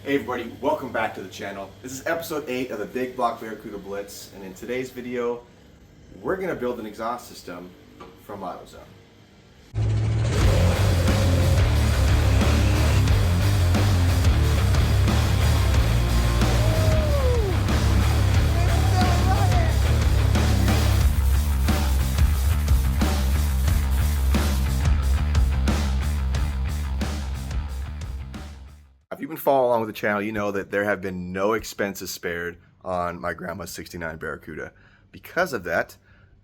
Hey everybody, welcome back to the channel. This is episode 8 of the Big Block Barracuda Blitz, and in today's video, we're going to build an exhaust system from AutoZone. If you've been following along with the channel, you know that there have been no expenses spared on my grandma's 69 Barracuda. Because of that,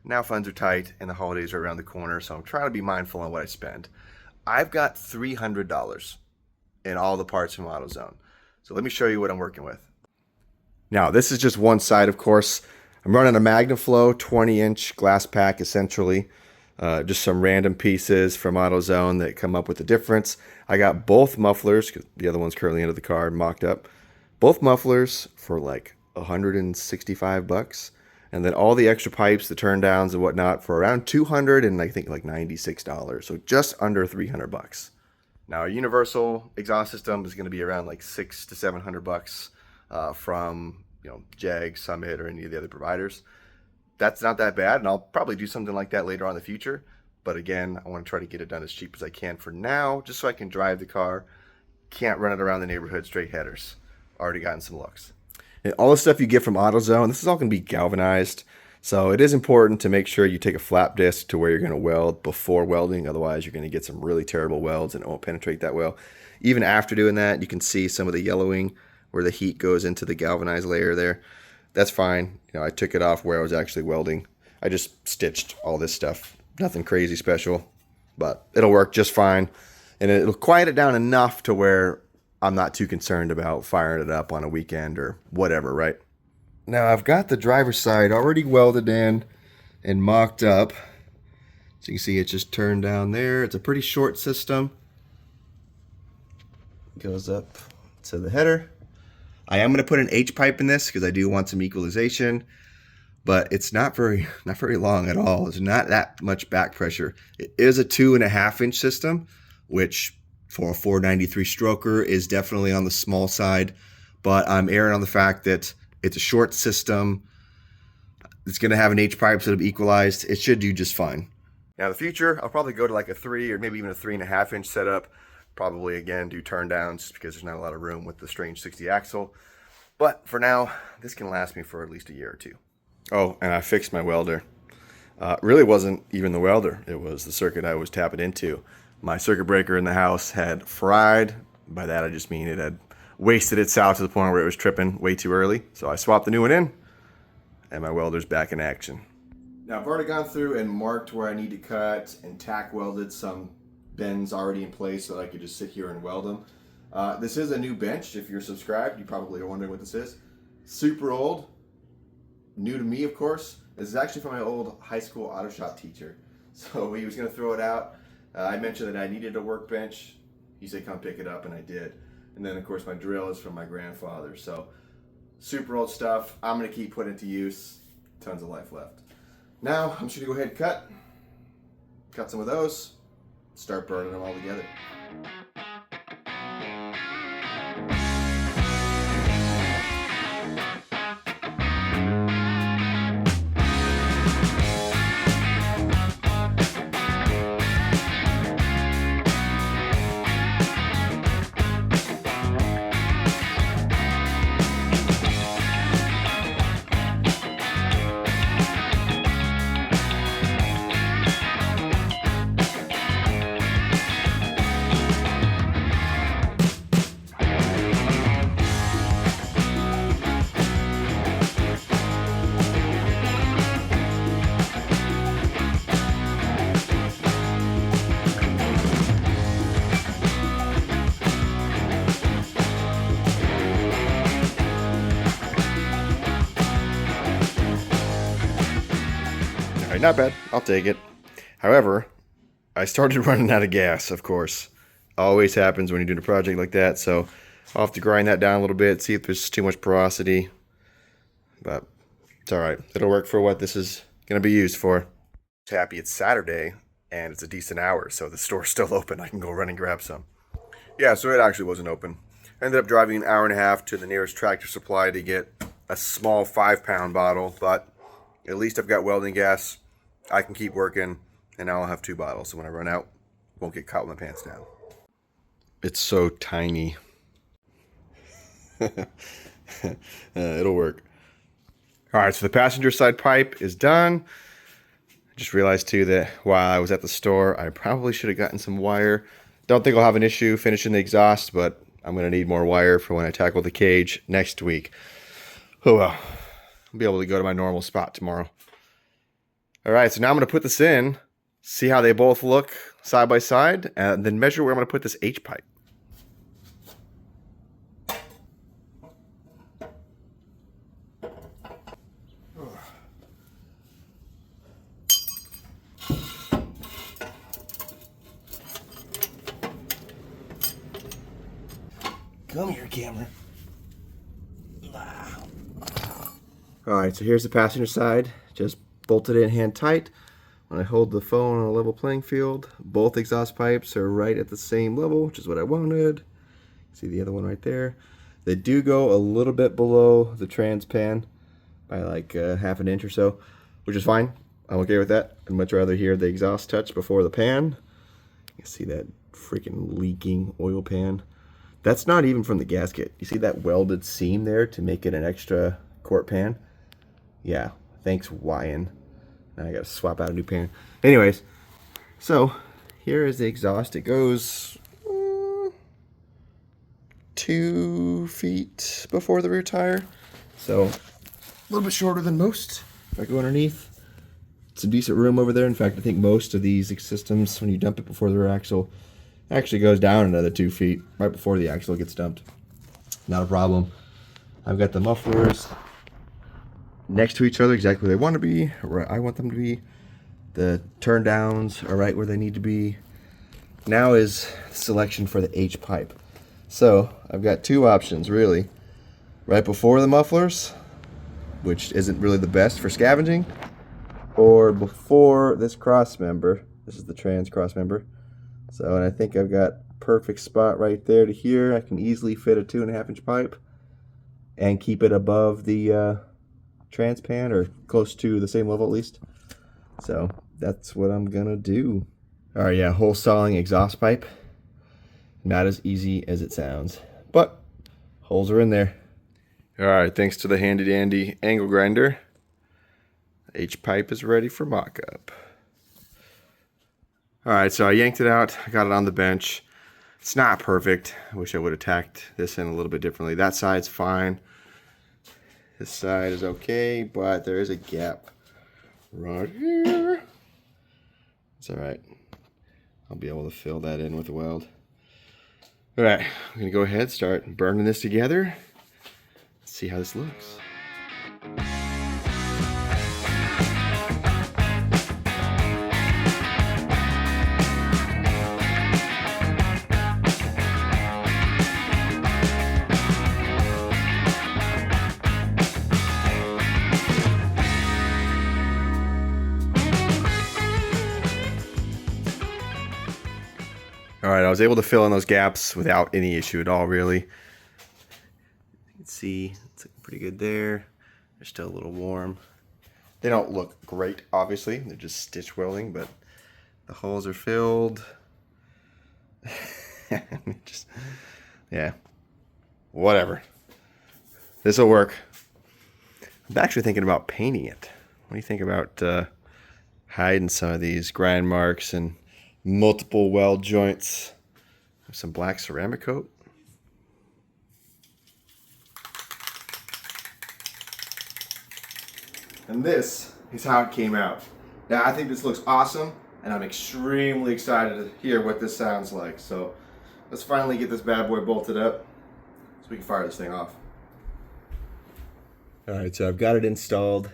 now funds are tight and the holidays are around the corner, so I'm trying to be mindful on what I spend. I've got $300 in all the parts from AutoZone. So let me show you what I'm working with. Now, this is just one side, of course. I'm running a Magnaflow 20-inch glass pack, essentially. Just some random pieces from AutoZone that come up with the difference. I got both mufflers, because the other one's currently into the car and mocked up. Both mufflers for like $165. And then all the extra pipes, the turn downs and whatnot for around $200 and I think like $96. So just under $300. Now a universal exhaust system is going to be around like $600 to $700 from Jag, Summit, or any of the other providers. That's not that bad, and I'll probably do something like that later on in the future. But again, I want to try to get it done as cheap as I can for now, just so I can drive the car. Can't run it around the neighborhood straight headers. Already gotten some looks. And all the stuff you get from AutoZone, this is all going to be galvanized. So it is important to make sure you take a flap disc to where you're going to weld before welding. Otherwise, you're going to get some really terrible welds and it won't penetrate that well. Even after doing that, you can see some of the yellowing where the heat goes into the galvanized layer there. That's fine. I took it off where I was actually welding. I just stitched all this stuff. Nothing crazy special, but it'll work just fine. And it'll quiet it down enough to where I'm not too concerned about firing it up on a weekend or whatever, right? Now I've got the driver's side already welded in and mocked up. So you can see it's just turned down there. It's a pretty short system. Goes up to the header. I am going to put an H pipe in this because I do want some equalization, but it's not very long at all. There's not that much back pressure. It is a 2.5-inch system, which for a 493 stroker is definitely on the small side, but I'm erring on the fact that it's a short system. It's going to have an H pipe so it'll be equalized. It should do just fine. Now in the future, I'll probably go to like a 3 or maybe even a 3.5-inch setup. Probably again do turn downs just because there's not a lot of room with the strange 60 axle. But for now, this can last me for at least a year or two. Oh, and I fixed my welder. Really wasn't even the welder. It was the circuit I was tapping into. My circuit breaker in the house had fried. By that I just mean it had wasted itself to the point where it was tripping way too early. So I swapped the new one in, and my welder's back in action. Now I've already gone through and marked where I need to cut and tack welded some bends already in place so that I could just sit here and weld them. This is a new bench. If you're subscribed, you probably are wondering what this is. Super old, new to me of course. This is actually from my old high school auto shop teacher. So he was going to throw it out. I mentioned that I needed a workbench. He said come pick it up, and I did. And then of course my drill is from my grandfather. So super old stuff. I'm going to keep putting it to use. Tons of life left. Now I'm just going to go ahead and cut some of those. Start burning them all together. Not bad. I'll take it. However, I started running out of gas, of course. Always happens when you're doing a project like that, so I'll have to grind that down a little bit, see if there's too much porosity. But it's alright. It'll work for what this is going to be used for. Happy it's Saturday, and it's a decent hour, so the store's still open. I can go run and grab some. Yeah, so it actually wasn't open. I ended up driving an hour and a half to the nearest Tractor Supply to get a small 5-pound bottle, but at least I've got welding gas. I can keep working, and now I'll have 2 bottles, so when I run out, I won't get caught with my pants down. It's so tiny. It'll work. All right, so the passenger side pipe is done. I just realized too that while I was at the store, I probably should have gotten some wire. Don't think I'll have an issue finishing the exhaust, but I'm going to need more wire for when I tackle the cage next week. Oh well, I'll be able to go to my normal spot tomorrow. All right, so now I'm going to put this in, see how they both look side by side, and then measure where I'm going to put this H pipe. Come here, camera. Alright, so here's the passenger side. Just bolted in hand tight. When I hold the phone on a level playing field, both exhaust pipes are right at the same level, which is what I wanted. See the other one right there? They do go a little bit below the trans pan by like half an inch or so, which is fine. I'm okay with that. I'd much rather hear the exhaust touch before the pan. You see that freaking leaking oil pan? That's not even from the gasket. You see that welded seam there to make it an extra quart pan? Yeah, thanks Wyan. Now I gotta swap out a new pan. Anyways, so here is the exhaust. It goes 2 feet before the rear tire. So a little bit shorter than most. If I go underneath, it's a decent room over there. In fact, I think most of these systems, when you dump it before the rear axle, actually goes down another 2 feet right before the axle gets dumped. Not a problem. I've got the mufflers next to each other, exactly where they want to be, where I want them to be. The turn downs are right where they need to be. Now is selection for the H pipe. So I've got 2 options really. Right before the mufflers, which isn't really the best for scavenging, or before this cross member. This is the trans cross member. So, and I think I've got perfect spot right there to here. I can easily fit a 2.5 inch pipe and keep it above the trans pan, or close to the same level at least. So that's what I'm gonna do. All right, yeah, hole sawing exhaust pipe. Not as easy as it sounds, but holes are in there. All right, thanks to the handy dandy angle grinder, H pipe is ready for mock-up. Alright, so I yanked it out, I got it on the bench. It's not perfect. I wish I would have tacked this in a little bit differently. That side's fine. This side is okay, but there is a gap right here. It's alright. I'll be able to fill that in with a weld. Alright, I'm going to go ahead and start burning this together. Let's see how this looks. Alright, I was able to fill in those gaps without any issue at all, really. You can see it's looking pretty good there. They're still a little warm. They don't look great, obviously. They're just stitch welding, but the holes are filled. Just, yeah, whatever. This will work. I'm actually thinking about painting it. What do you think about hiding some of these grind marks and multiple weld joints with some black ceramic coat? And this is how it came out. Now I think this looks awesome, and I'm extremely excited to hear what this sounds like. So let's finally get this bad boy bolted up so we can fire this thing off. Alright, so I've got it installed.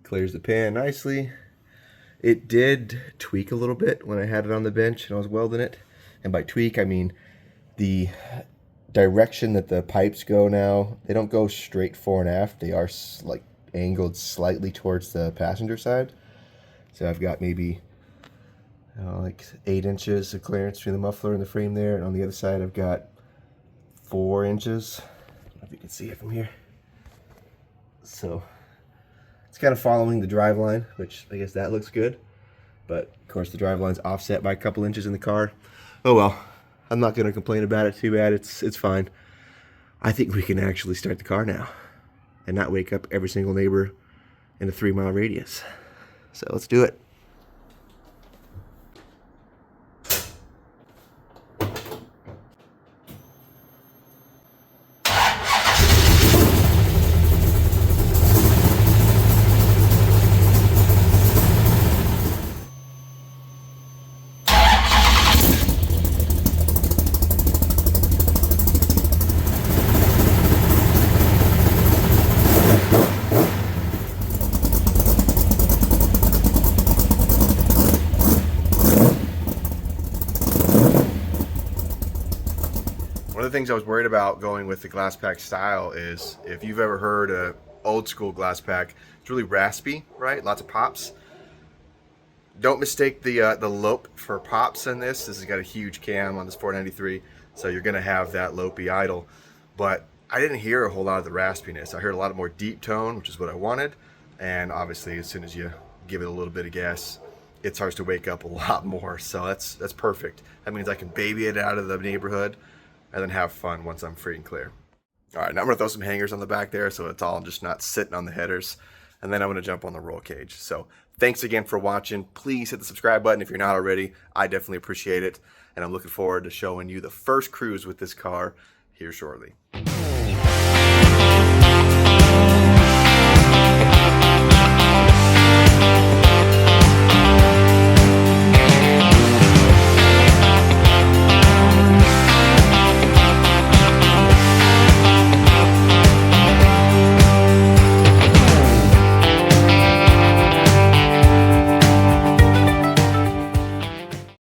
Clears the pan nicely. It did tweak a little bit when I had it on the bench and I was welding it. And by tweak, I mean the direction that the pipes go now. They don't go straight fore and aft. They are like angled slightly towards the passenger side. So I've got maybe like 8 inches of clearance between the muffler and the frame there. And on the other side, I've got 4 inches. I don't know if you can see it from here. So it's kind of following the drive line, which I guess that looks good. But of course the drive line's offset by a couple inches in the car. Oh well, I'm not going to complain about it too bad. It's fine. I think we can actually start the car now and not wake up every single neighbor in a 3-mile radius. So let's do it. One of the things I was worried about going with the glass pack style is, if you've ever heard a old school glass pack, it's really raspy, right? Lots of pops. Don't mistake the lope for pops in this. This has got a huge cam on this 493, so you're gonna have that lopey idle. But I didn't hear a whole lot of the raspiness. I heard a lot more deep tone, which is what I wanted. And obviously, as soon as you give it a little bit of gas, it starts to wake up a lot more. So that's perfect. That means I can baby it out of the neighborhood and then have fun once I'm free and clear. All right, now I'm gonna throw some hangers on the back there so it's all just not sitting on the headers. And then I'm gonna jump on the roll cage. So thanks again for watching. Please hit the subscribe button if you're not already. I definitely appreciate it. And I'm looking forward to showing you the first cruise with this car here shortly.